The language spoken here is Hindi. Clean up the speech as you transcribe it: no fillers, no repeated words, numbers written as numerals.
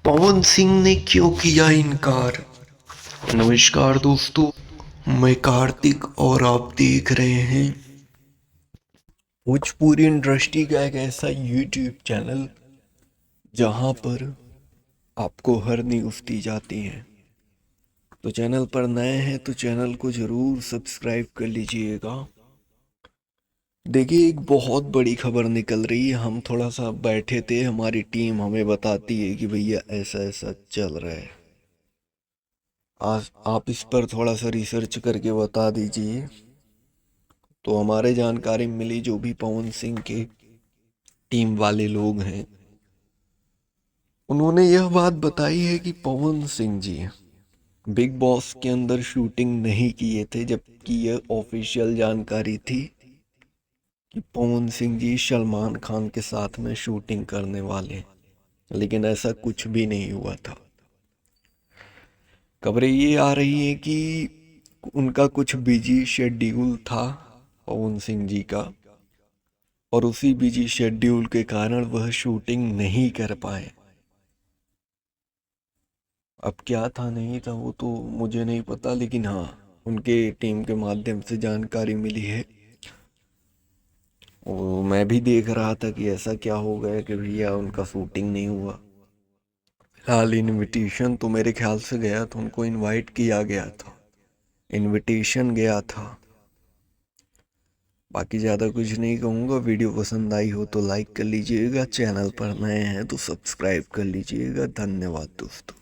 पवन सिंह ने क्यों किया इनकार। नमस्कार दोस्तों, मैं कार्तिक और आप देख रहे हैं भोजपुरी इंडस्ट्री का एक ऐसा यूट्यूब चैनल जहां पर आपको हर न्यूज़ दी जाती है। तो चैनल पर नए हैं तो चैनल को ज़रूर सब्सक्राइब कर लीजिएगा। देखिए, एक बहुत बड़ी खबर निकल रही है। हम थोड़ा सा बैठे थे, हमारी टीम हमें बताती है कि भैया ऐसा ऐसा चल रहा है। आज आप इस पर थोड़ा सा रिसर्च करके बता दीजिए। तो हमारे जानकारी मिली, जो भी पवन सिंह के टीम वाले लोग हैं उन्होंने यह बात बताई है कि पवन सिंह जी बिग बॉस के अंदर शूटिंग नहीं किए थे, जबकि यह ऑफिशियल जानकारी थी कि पवन सिंह जी सलमान खान के साथ में शूटिंग करने वाले हैं। लेकिन ऐसा कुछ भी नहीं हुआ था। खबरें ये आ रही हैं कि उनका कुछ बिजी शेड्यूल था पवन सिंह जी का, और उसी बिजी शेड्यूल के कारण वह शूटिंग नहीं कर पाए। अब क्या था नहीं था वो तो मुझे नहीं पता, लेकिन हाँ, उनके टीम के माध्यम से जानकारी मिली है। वो मैं भी देख रहा था कि ऐसा क्या हो गया कि भैया उनका शूटिंग नहीं हुआ। फिलहाल इनविटेशन तो मेरे ख्याल से गया था, उनको इनवाइट किया गया था, इनविटेशन गया था। बाकी ज़्यादा कुछ नहीं कहूँगा। वीडियो पसंद आई हो तो लाइक कर लीजिएगा, चैनल पर नए हैं तो सब्सक्राइब कर लीजिएगा। धन्यवाद दोस्तों।